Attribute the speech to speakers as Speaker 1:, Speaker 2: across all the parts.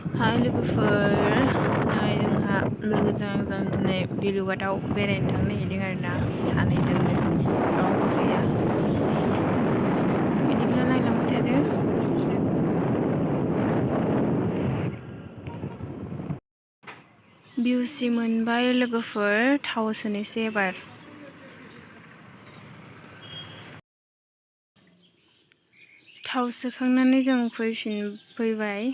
Speaker 1: हाय लोगोफोर, नै जोंहा लोगोजों आंजों दिनै बिलुगाथआव बेरायनो थांनो नागिरदों आरोना, सानैजोंनो रावबो गैया। बिदिब्ला नायलांबाय थादो। बिउसि मोनबाय लोगोफोर, थाव सोनोसै एबार। थाव सोखांनानै जों फैबाय।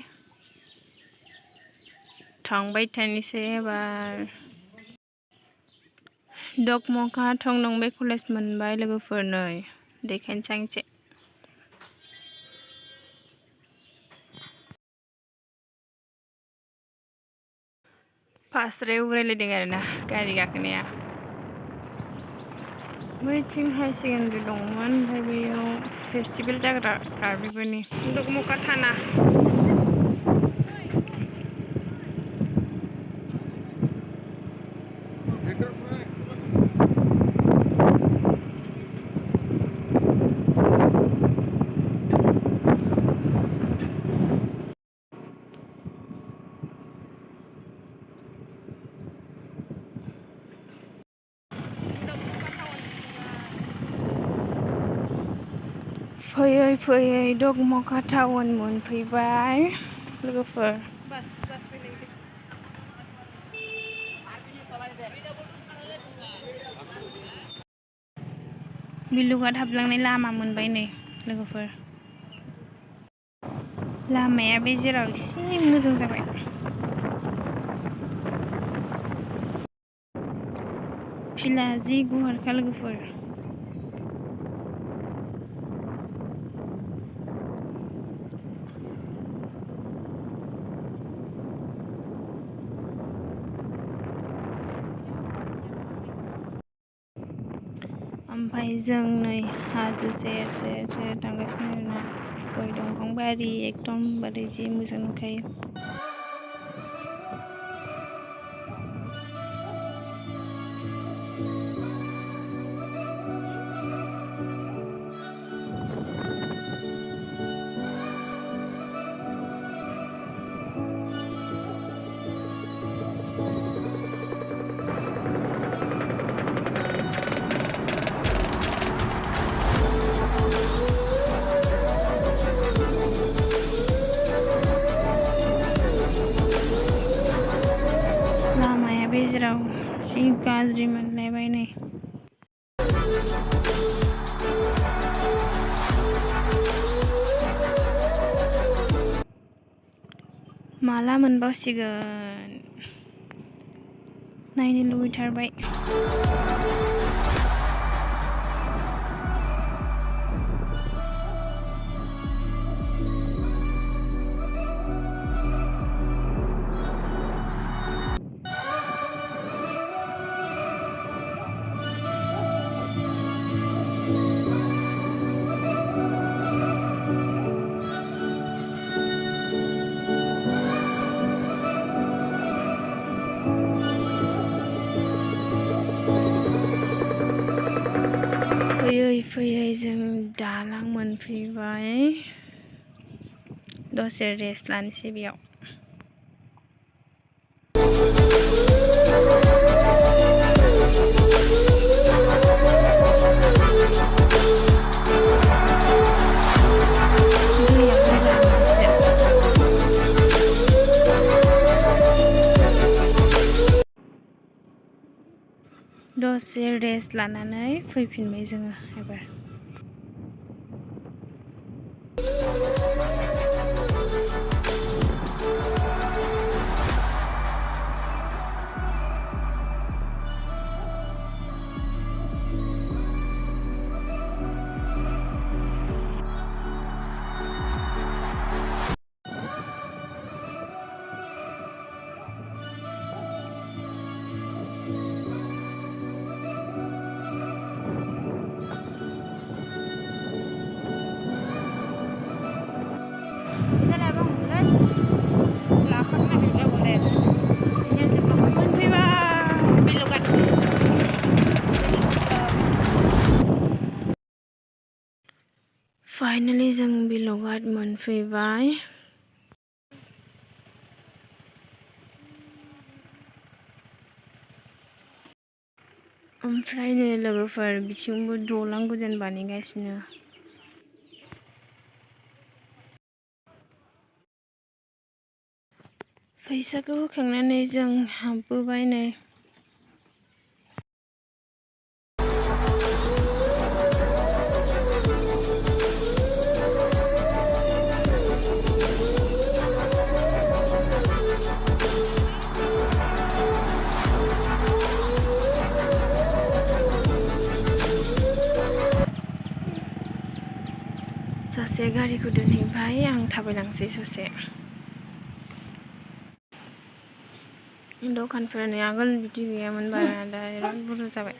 Speaker 1: थांबाय थानोसै एबार। दगमखा थंलंबे कलेज मोनबाय लोगोफोर, नै देखायनोसै आं एसे। फास्रायाव उरायलायदों आरोना गारि गाखोनाया। बैथिं हाई सेकेन्डारि दंमोन, ओमफ्राय बैयाव फेस्टिभेल जाग्रा कार्बिफोरनि दगमखा थाना। फैयै फैयै दगमखा टाउन मोनफैबाय लोगोफोर। बिलुगाट हाबलांनाय लामा मोनबाय नै लोगोफोर। लामाया बे जेराव एसे मोजां जाबाय। फिल्डआ जि गुवारखा लोगोफोर। ओमफ्राय जों नै हाजो सेर सेर सेर थांगासिनो आरोना। गय दंफां बारि एकदमबारे जि मोजां नुखायो। लामाया बे जेराव जि गाज्रि मोनलायबाय नै। माला मोनबावसिगोन, नायनो लुबैथारबाय। फैयै फैयै जों दालां मोनफैबाय। दसे रेस्ट लानोसै बेयाव। दसे रेस्ट लानानै फैफिनबाय जोङो एबार। फाइनाली जों बिलुघाट मोनफैबाय। ओमफ्राय नै लोगोफोर बिथिंबो दालां गोदान बानायगासिनो। फैसाखौ होखांनानै जों हाबबोबाय नै। सासे गारिखौ दोनहैबाय, आं थाबायलांसै ससे। दखानफोरनि आगोल बिदि गैयामोन बारा, दा बिराद बुरजा जाबाय।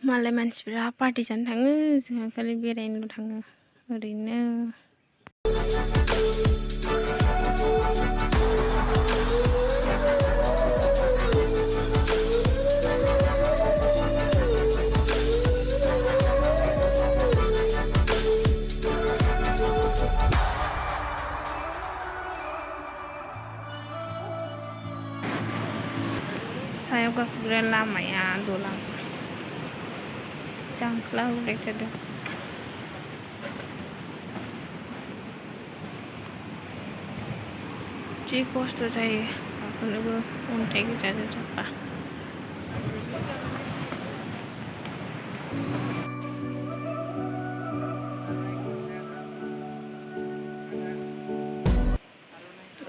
Speaker 1: मालाय मानसिफ्रा पार्टि जानो थाङो, जोंहा खालि बेरायनोल' थाङो ओरैनो। सायाव गाखोग्रा लामाया दालां जांख्ला होलायथारदों। जि खस्थ' जायो गाखोनोबो, अन्थाइ गोजा जाजोब्बा।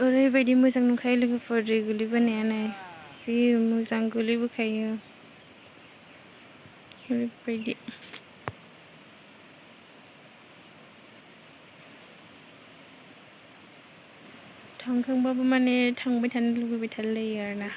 Speaker 1: ओरैबायदि मोजां नुखायो लोगोफोर, दै गोलैबोनायानो जि मोजां गोलैबोखायो ओरैबायदि। थांखांबाबो माने थांबाय थानो लुबैबाय थालायो आरोना।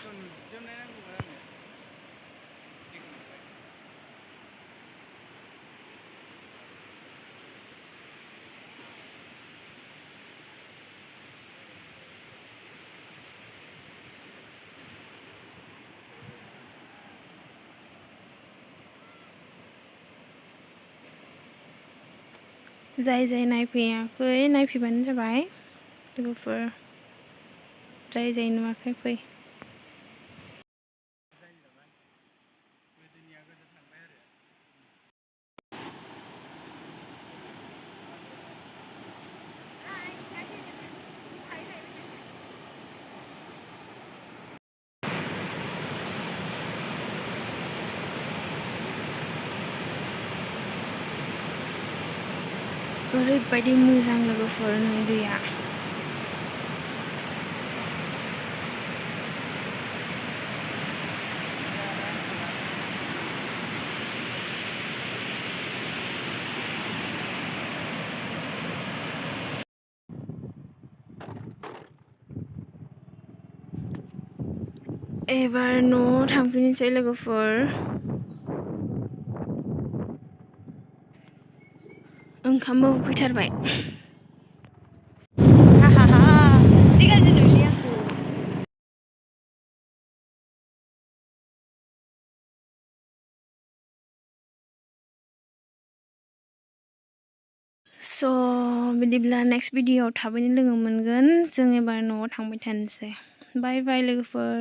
Speaker 1: जाय नायफैयाखै नायफैबानो जाबाय लोगोफोर, जाय नुवाखै फै। ओरैबायदि मोजां लोगोफोर नै दैया। एबार न'आव थांफिननोसै लोगोफोर। ओंखामबो उखैथारबाय। स' बिदिब्ला नेक्स्ट भिडिअ'आव थाबैनो लोगो मोनगोन। जों एबार न'आव थांबाय थानोसै। बाय बाय लोगोफोर।